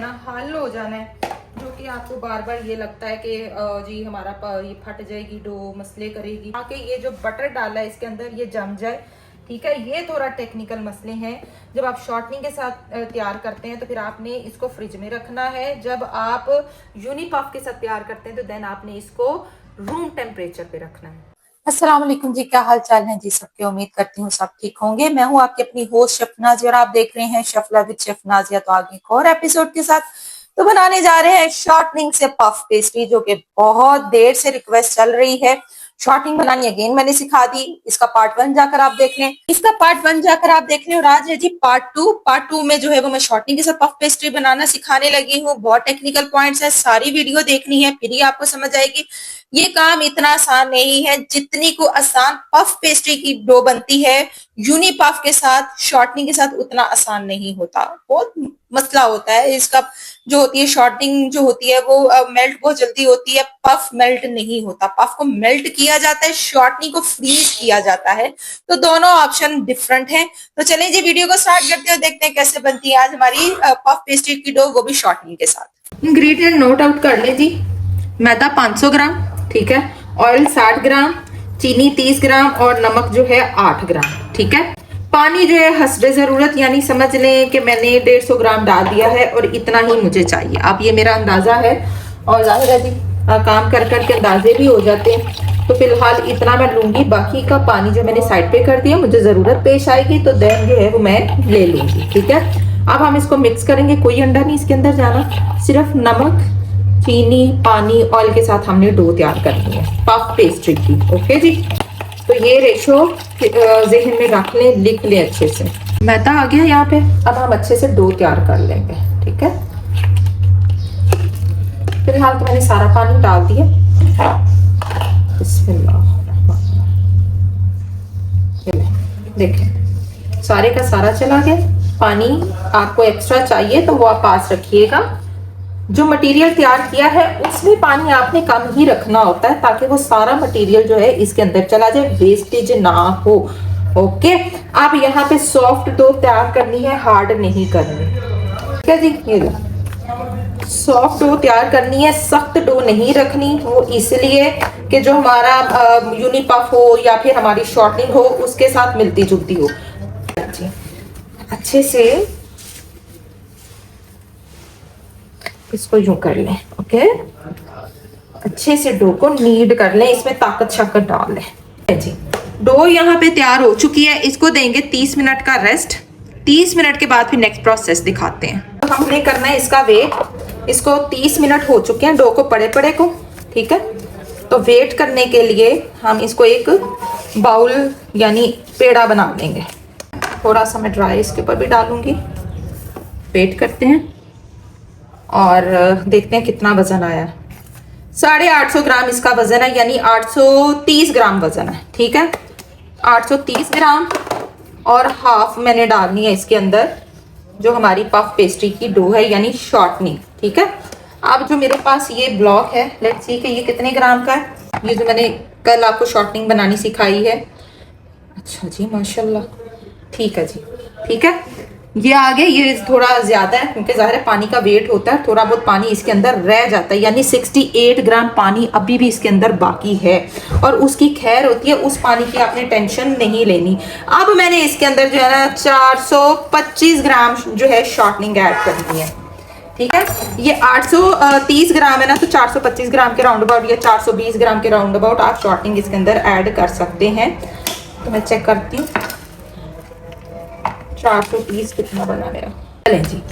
ना हल हो जाना है, जो कि आपको बार बार ये लगता है कि जी हमारा ये फट जाएगी डो, मसले करेगी, ताकि ये जो बटर डाला है इसके अंदर ये जम जाए। ठीक है, ये थोड़ा टेक्निकल मसले हैं। जब आप शॉर्टनिंग के साथ तैयार करते हैं तो फिर आपने इसको फ्रिज में रखना है। जब आप यूनिपफ के साथ तैयार करते हैं तो देन आपने इसको रूम टेम्परेचर पे रखना है। अस्सलाम वालेकुम जी, क्या हाल चाल है जी सबके। उम्मीद करती हूँ सब ठीक होंगे। मैं हूँ आपकी अपनी होस्ट शेफ नाज़िया और आप देख रहे हैं शफला विद शेफ नाज़िया। तो आगे एक और एपिसोड के साथ तो बनाने जा रहे हैं शॉर्टनिंग से पफ पेस्ट्री, जो कि बहुत देर से रिक्वेस्ट चल रही है। शॉर्टनिंग बनानी अगेन मैंने सिखा दी। इसका पार्ट 1 जाकर आप देख लें, इसका पार्ट 1 जाकर आप देख लें। और आज है जी पार्ट 2 में जो है वो मैं शॉर्टनिंग के साथ पफ पेस्ट्री बनाना सिखाने लगी हूँ। बहुत टेक्निकल पॉइंट्स है, सारी वीडियो देखनी है फिर ही आपको समझ आएगी। ये काम इतना आसान नहीं है जितनी को आसान पफ पेस्ट्री की डो बनती है यूनी पफ के साथ, शॉर्टनिंग के साथ उतना आसान नहीं होता। बहुत मसला होता है इसका। जो होती है शॉर्टनिंग जो होती है वो मेल्ट बहुत जल्दी होती है, पफ मेल्ट नहीं होता। पफ को मेल्ट किया जाता है, शॉर्टनिंग को फ्रीज किया जाता है। तो दोनों ऑप्शन डिफरेंट हैं। तो चलें जी वीडियो को स्टार्ट करते हैं, देखते हैं कैसे बनती है आज हमारी पफ पेस्ट्री की डो, वो भी शॉर्टनिंग के साथ। इंग्रेडिएंट नोट आउट कर ले जी। मैदा 500 ग्राम, ठीक है, ऑयल 60 ग्राम, चीनी 30 ग्राम और नमक जो है 8 ग्राम। ठीक है, पानी जो है हस्बे जरूरत, यानी समझ लें कि मैंने 150 ग्राम डाल दिया है और इतना ही मुझे चाहिए। अब ये मेरा अंदाजा है और जाहिर है जी काम कर करके अंदाजे भी हो जाते हैं। तो फिलहाल इतना मैं लूंगी, बाकी का पानी जो मैंने साइड पे कर दिया, मुझे जरूरत पेश आएगी तो देन जो है वो मैं ले लूंगी। ठीक है, अब हम इसको मिक्स करेंगे। कोई अंडा नहीं इसके अंदर जाना, सिर्फ नमक, चीनी, पानी, ऑयल के साथ हमने डो तैयार करनी है पफ पेस्ट्री की। ओके जी, तो ये रेशो जहन में रख लें, लिख लें अच्छे से। मैदा आ गया यहाँ पे, अब हम अच्छे से डो तैयार कर लेंगे। ठीक है, फिलहाल तो मैंने सारा पानी डाल दिया। देखें सारे का सारा चला गया पानी। आपको एक्स्ट्रा चाहिए तो वो आप पास रखिएगा। जो मटेरियल तैयार किया है उसमें पानी आपने कम ही रखना होता है, ताकि वो सारा मटेरियल जो है इसके अंदर चला जाए, वेस्टेज ना हो। ओके, अब यहाँ पे सॉफ्ट डो तैयार करनी है, हार्ड नहीं करनी। ठीक है जी, ये सॉफ्ट डो तैयार करनी है, सख्त डो नहीं रखनी। वो इसलिए कि जो हमारा यूनी पफ हो या फिर हमारी शॉर्टनिंग हो उसके साथ मिलती जुलती हो। अच्छे से इसको यूं कर लें। ओके, अच्छे से डो को नीड कर लें, इसमें ताकत शाकत डाल लें जी। डो यहाँ पे तैयार हो चुकी है, इसको देंगे 30 मिनट का रेस्ट। 30 मिनट के बाद फिर नेक्स्ट प्रोसेस दिखाते हैं। तो हमने करना है इसका वेट। इसको 30 मिनट हो चुके हैं डो को पड़े पड़े को। ठीक है, तो वेट करने के लिए हम इसको एक बाउल यानी पेड़ा बना लेंगे। थोड़ा सा मैं ड्राई इसके ऊपर भी डालूंगी। वेट करते हैं और देखते हैं कितना वजन आया। 850 ग्राम इसका वजन है, यानी 830 ग्राम वजन है। ठीक है, 830 ग्राम और हाफ मैंने डालनी है इसके अंदर जो हमारी पफ पेस्ट्री की डो है, यानी शॉर्टनिंग। ठीक है, अब जो मेरे पास ये ब्लॉक है, लेट्स सी कि ये कितने ग्राम का है। ये जो मैंने कल आपको शॉर्टनिंग बनानी सिखाई है। अच्छा जी, माशाल्लाह, ठीक है जी। ठीक है, ये आगे ये थोड़ा ज्यादा है क्योंकि जाहिर है पानी का वेट होता है, थोड़ा बहुत पानी इसके अंदर रह जाता है, यानी 68 ग्राम पानी अभी भी इसके अंदर बाकी है और उसकी खैर होती है। उस पानी की आपने टेंशन नहीं लेनी। अब मैंने इसके अंदर जो है ना 425 ग्राम जो है शॉर्टनिंग ऐड करनी है। ठीक है, ये 830 ग्राम है ना, तो 425 ग्राम के राउंड अबाउट या 420 ग्राम के राउंड अबाउट आप शॉर्टनिंग इसके अंदर ऐड कर सकते हैं। तो मैं चेक करती हूँ 430 कितना बना मेरा। चलें जी,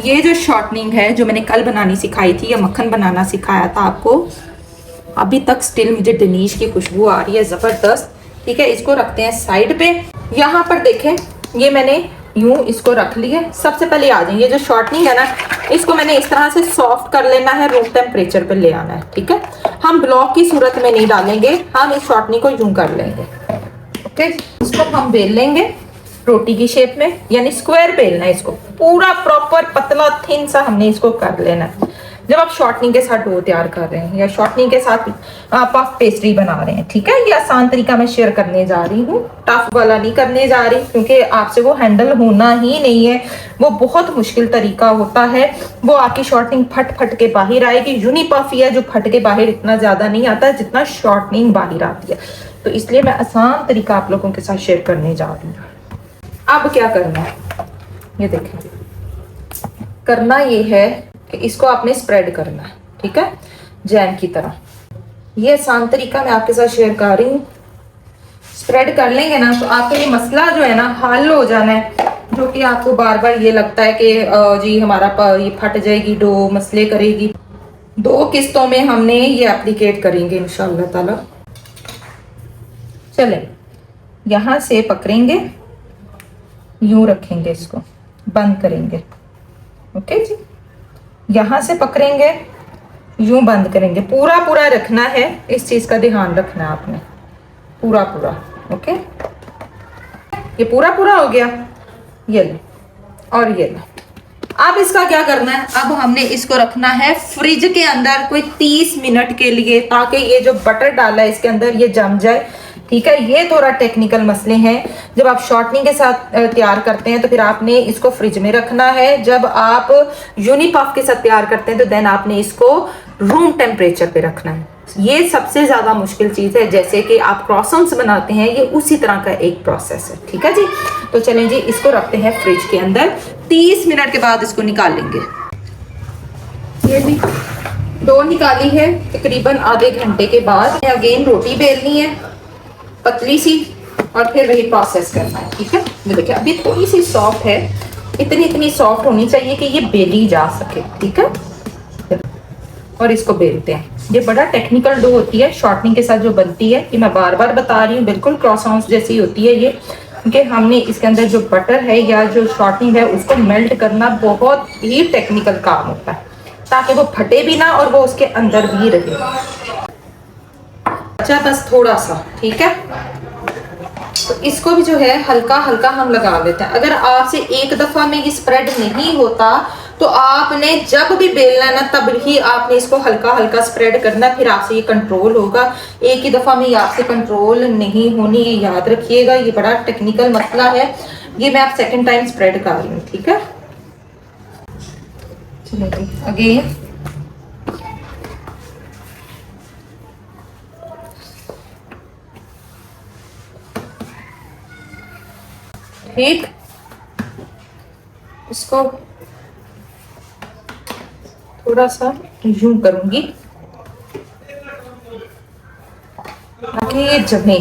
ये जो शॉर्टनिंग है जो मैंने कल बनानी सिखाई थी, या मक्खन बनाना सिखाया था आपको, अभी तक स्टिल मुझे डनीश की खुशबू आ रही है जबरदस्त। ठीक है, इसको रखते हैं साइड पे। यहाँ पर देखें, ये मैंने यूं इसको रख लिया। सबसे पहले आ जाए, ये जो शॉर्टनिंग है ना, इसको मैंने इस तरह से सॉफ्ट कर लेना है, रूम टेम्परेचर पे ले आना है। ठीक है, हम ब्लॉक की सूरत में नहीं डालेंगे, हम इस शॉर्टनिंग को यूं कर लेंगे। ओके, इसको हम बेल लेंगे रोटी की शेप में, यानी स्क्वायर बेलना है इसको, पूरा प्रॉपर पतला थिन सा हमने इसको कर लेना है। जब आप शॉर्टनिंग के साथ डो तैयार कर रहे हैं या शॉर्टनिंग के साथ पफ पेस्ट्री बना रहे हैं, ठीक है। ये आसान तरीका मैं शेयर करने जा रही हूँ, टफ वाला नहीं करने जा रही, क्योंकि आपसे वो हैंडल होना ही नहीं है। वो बहुत मुश्किल तरीका होता है, वो आपकी शॉर्टनिंग फट फट के बाहर आएगी। यूनी पफ है जो फट के बाहर इतना ज्यादा नहीं आता जितना शॉर्टनिंग बाहर आती है, तो इसलिए मैं आसान तरीका आप लोगों के साथ शेयर करने जा रही हूँ। अब क्या करना है, ये देखें, करना ये है कि इसको आपने स्प्रेड करना है, ठीक है, जैम की तरह। ये आसान तरीका मैं आपके साथ शेयर कर रही हूँ। स्प्रेड कर लेंगे ना तो आपका ये मसला जो है ना हल हो जाना है, जो कि आपको बार बार ये लगता है कि जी हमारा ये फट जाएगी डो, मसले करेगी। 2 किस्तों में हमने ये एप्लीकेट करेंगे इंशाल्लाह ताला। चलें, यहाँ से पकड़ेंगे, यूं रखेंगे, इसको बंद करेंगे, ओके जी। यहाँ से पकड़ेंगे, यूं बंद करेंगे, पूरा पूरा रखना है, इस चीज का ध्यान रखना है आपने, पूरा पूरा, ओके। ये पूरा पूरा हो गया, ये लो और ये लो। अब इसका क्या करना है, अब हमने इसको रखना है फ्रिज के अंदर कोई 30 मिनट के लिए, ताकि ये जो बटर डाला है इसके अंदर ये जम जाए, ठीक है। ये थोड़ा टेक्निकल मसले हैं, जब आप शॉर्टनिंग के साथ तैयार करते हैं तो फिर आपने इसको फ्रिज में रखना है। जब आप यूनी पफ के साथ तैयार करते हैं तो देन आपने इसको रूम टेम्परेचर पे रखना है। ये सबसे ज्यादा मुश्किल चीज है, जैसे कि आप क्रॉसॉन्स बनाते हैं, ये उसी तरह का एक प्रोसेस है, ठीक है जी। तो चलें जी, इसको रखते हैं फ्रिज के अंदर, 30 मिनट के बाद इसको निकालेंगे। ये भी डो निकाली है तकरीबन आधे घंटे के बाद। अगेन रोटी बेलनी है पतली सी, और फिर वही प्रोसेस करना है, ठीक है। ये देखिए अभी थोड़ी सी सॉफ्ट है, इतनी सॉफ्ट होनी चाहिए कि ये बेली जा सके, ठीक है। और इसको बेलते हैं। ये बड़ा टेक्निकल डो होती है शॉर्टनिंग के साथ जो बनती है, कि मैं बार बार बता रही हूँ, बिल्कुल क्रॉसॉन्स जैसी होती है ये, क्योंकि हमने इसके अंदर जो बटर है या जो शॉर्टनिंग है उसको मेल्ट करना बहुत ही टेक्निकल काम होता है, ताकि वो फटे भी ना और वो उसके अंदर भी रहे। अच्छा बस थोड़ा सा, ठीक है। तो इसको भी जो है हल्का हल्का हम लगा लेते हैं। अगर आपसे एक दफा में ये स्प्रेड नहीं होता तो आपने जब भी बेलना है ना तब ही आपने इसको हल्का हल्का स्प्रेड करना, फिर आपसे ये कंट्रोल होगा। एक ही दफा में ये आपसे कंट्रोल नहीं होनी, ये याद रखिएगा, ये बड़ा टेक्निकल मसला है। ये मैं आप सेकंड टाइम स्प्रेड कर रही हूँ, ठीक है। चलिए अगेन ठीक, इसको थोड़ा सा यूं करूंगी ताकि ये जमे।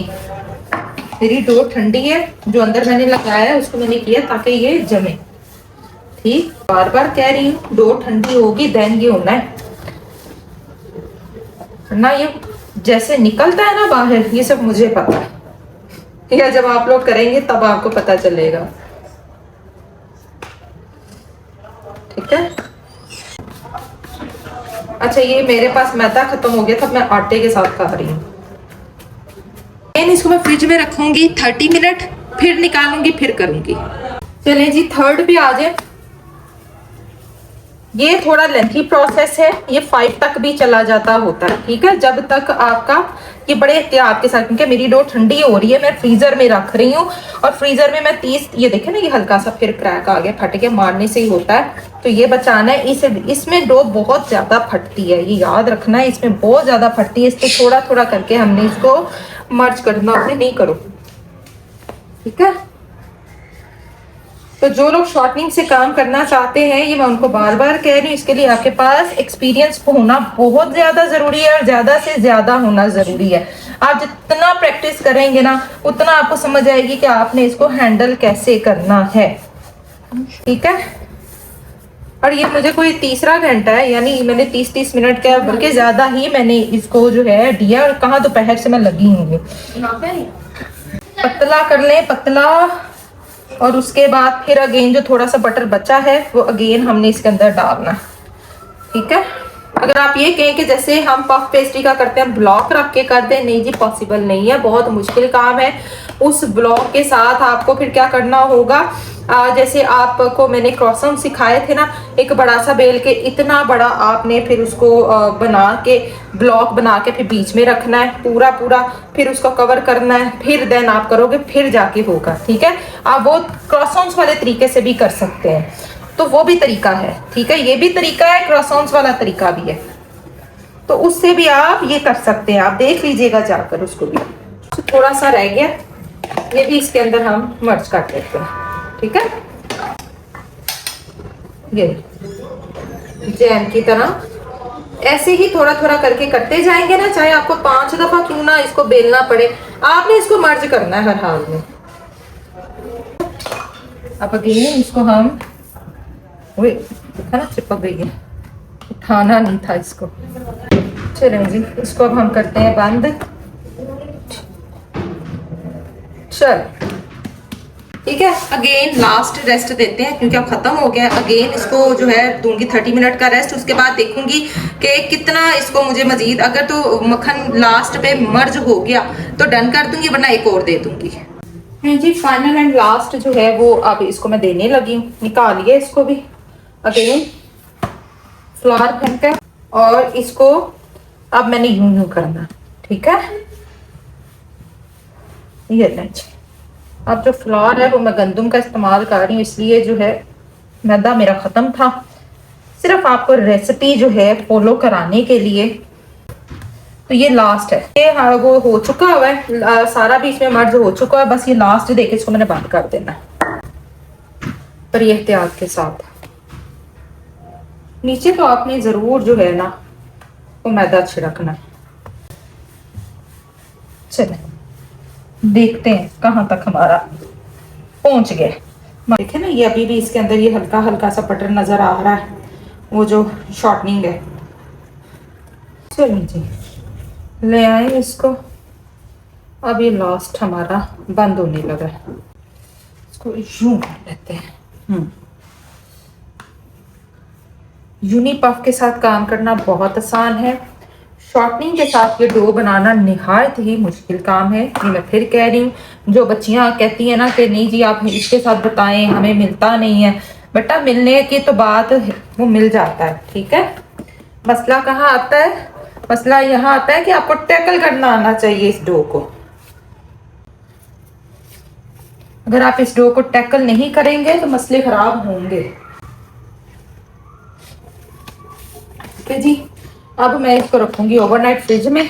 मेरी डो ठंडी है, जो अंदर मैंने लगाया है उसको मैंने किया ताकि ये जमे, ठीक। बार बार कह रही हूँ, डो ठंडी होगी देन ये होना है ना। ये जैसे निकलता है ना बाहर, ये सब मुझे पता है, या जब आप लोग करेंगे तब आपको पता चलेगा, ठीक है। अच्छा ये मेरे पास मैदा खत्म हो गया था, मैं आटे के साथ खा रही हूँ। इसको मैं फ्रिज में रखूंगी 30 मिनट, फिर निकालूंगी, फिर करूंगी। चलें जी थर्ड पे आ जाए। ये थोड़ा लेंथी प्रोसेस है, ये 5 तक भी चला जाता होता है, ठीक है। जब तक आपका ये बड़े एहतियात के साथ, क्योंकि मेरी डो ठंडी हो रही है, मैं फ्रीजर में रख रही हूँ, और फ्रीजर में मैं 30, ये देखे ना, ये हल्का सा फिर क्रैक आ गया, फट के मारने से ही होता है, तो ये बचाना है। इसमें डो बहुत ज्यादा फटती है, ये याद रखना है, इसमें बहुत ज्यादा फटती है। इसको थोड़ा थोड़ा करके हमने इसको मर्ज करना, अपने नहीं करो, ठीक है। तो जो लोग शॉर्टनिंग से काम करना चाहते हैं, ये मैं उनको बार बार कह रही हूँ, इसके लिए आपके पास एक्सपीरियंस होना बहुत ज्यादा जरूरी है, और ज्यादा से ज्यादा होना जरूरी है। आप जितना प्रैक्टिस करेंगे ना उतना आपको समझ आएगी कि आपने इसको हैंडल कैसे करना है, ठीक है। और ये मुझे कोई तीसरा घंटा है, यानी मैंने 30 मिनट का बल्कि ज्यादा ही मैंने इसको जो है दिया, और कहाँ दोपहर से मैं लगी हूँ। पतला कर लें, पतला, और उसके बाद फिर अगेन जो थोड़ा सा बटर बचा है वो अगेन हमने इसके अंदर डालना, ठीक है। अगर आप ये कहें कि जैसे हम पफ पेस्ट्री का करते हैं ब्लॉक रख के करते हैं, नहीं जी पॉसिबल नहीं है, बहुत मुश्किल काम है। उस ब्लॉक के साथ आपको फिर क्या करना होगा, जैसे आपको मैंने क्रॉसॉन सिखाए थे ना, एक बड़ा सा बेल के इतना बड़ा आपने फिर उसको बना के ब्लॉक बना के फिर बीच में रखना है पूरा पूरा, फिर उसको कवर करना है, फिर देन आप करोगे फिर जाके होगा। ठीक है, आप वो क्रॉसॉन्स वाले तरीके से भी कर सकते हैं, तो वो भी तरीका है। ठीक है, ये भी तरीका है, क्रॉसॉन्स वाला तरीका भी है, तो उससे भी आप ये कर सकते हैं। आप देख लीजिएगा जाकर उसको भी। तो थोड़ा सा रह गया, ये भी इसके अंदर हम मर्ज कर देते हैं। ठीक है, ये जैम की तरह ऐसे ही थोड़ा थोड़ा करके करते जाएंगे ना, चाहे आपको 5 दफा क्यों ना इसको बेलना पड़े, आपने इसको मर्ज करना है हर हाल में। अब अगेन इसको हम देखा ना चिपक गई है, उठाना नहीं था इसको। चलें जी, इसको अब हम करते हैं बंद। चल ठीक है, अगेन लास्ट रेस्ट देते हैं क्योंकि अब खत्म हो गया। अगेन इसको जो है दूंगी 30 मिनट का रेस्ट, उसके बाद देखूंगी कि कितना इसको मुझे मजीद, अगर तो मक्खन लास्ट पे मर्ज हो गया तो डन कर दूंगी, वरना एक और दे दूंगी। हाँ जी, फाइनल एंड लास्ट जो है वो अब इसको मैं देने लगी हूँ। निकालिए इसको भी, अगेन फ्लावर फेंका और इसको अब मैंने यूं यूं करना। ठीक है, ये लेंगे। अब जो फ्लावर है वो मैं गंदम का इस्तेमाल कर रही हूँ, इसलिए जो है मैदा मेरा ख़त्म था, सिर्फ आपको रेसिपी जो है फॉलो कराने के लिए। तो ये लास्ट है, ये हाँ वो हो चुका हुआ है, सारा भी इसमें मर्ज हो चुका है, बस ये लास्ट देखे इसको मैंने बंद कर देना है, पर ये एहतियात के साथ। नीचे तो आपने ज़रूर जो है ना वो मैदा छिड़कना है। चले देखते हैं कहाँ तक हमारा पहुंच गए। देखे ना, ये अभी भी इसके अंदर ये हल्का हल्का सा बटर नजर आ रहा है, वो जो शॉर्टनिंग है। चलिए जी, ले आए इसको। अब ये लास्ट हमारा बंद होने लगा है, इसको यूं कर लेते हैं। यूनी पफ के साथ काम करना बहुत आसान है, शॉर्टनिंग के साथ ये डो बनाना निहायत ही मुश्किल काम है। ये मैं फिर कह रही हूँ, जो बच्चियाँ कहती हैं ना कि नहीं जी आप इसके साथ बताएं, हमें मिलता नहीं है, बेटा मिलने की तो बात वो मिल जाता है। ठीक है, मसला कहाँ आता है? मसला यहाँ आता है कि आपको टैकल करना आना चाहिए इस डो को। अगर आप इस डो को टैकल नहीं करेंगे तो मसले खराब होंगे। ठीक है जी, अब मैं इसको रखूंगी ओवरनाइट फ्रिज में,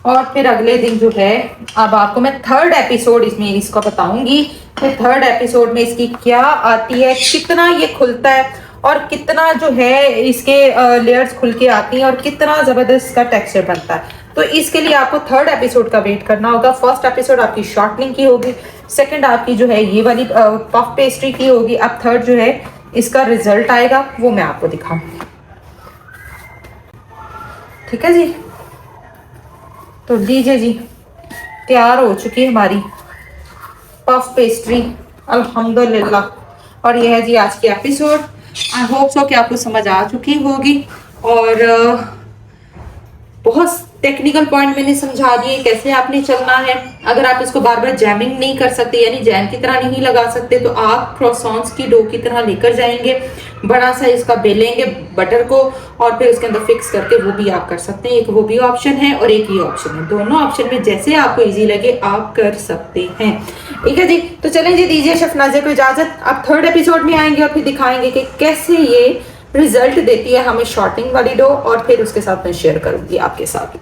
और फिर अगले दिन जो है अब आपको मैं 3rd एपिसोड इसमें इसको बताऊंगी कि 3rd एपिसोड में इसकी क्या आती है, कितना ये खुलता है और कितना जो है इसके लेयर्स खुल के आती हैं और कितना जबरदस्त इसका टेक्सचर बनता है। तो इसके लिए आपको 3rd एपिसोड का वेट करना होगा। 1st एपिसोड आपकी शॉर्टनिंग की होगी, 2nd आपकी जो है ये वाली पफ पेस्ट्री की होगी, अब 3rd जो है इसका रिजल्ट आएगा वो मैं आपको दिखाऊंगी। ठीक है जी, तो लीजिए जी, तैयार हो चुकी है हमारी पफ पेस्ट्री अल्हम्दुलिल्लाह। और ये है जी आज की एपिसोड। आई होप सो कि आपको समझ आ चुकी होगी, और बहुत टेक्निकल पॉइंट मैंने समझा दिए कैसे आपने चलना है। अगर आप इसको बार बार जैमिंग नहीं कर सकते, यानी जैम की तरह नहीं लगा सकते, तो आप क्रॉसॉन्स की डो की तरह लेकर जाएंगे, बड़ा सा इसका बेलेंगे बटर को और फिर उसके अंदर फिक्स करके वो भी आप कर सकते हैं। एक वो भी ऑप्शन है और एक ये ऑप्शन है, दोनों ऑप्शन में जैसे आपको इजी लगे आप कर सकते हैं। ठीक है जी, तो चलें जी, दीजिए शफनाज़े को इजाजत। अब 3rd एपिसोड में आएंगे और फिर दिखाएंगे कि कैसे ये रिजल्ट देती है हमें शॉर्टिंग वाली डो, और फिर उसके साथ मैं शेयर करूंगी आपके साथ।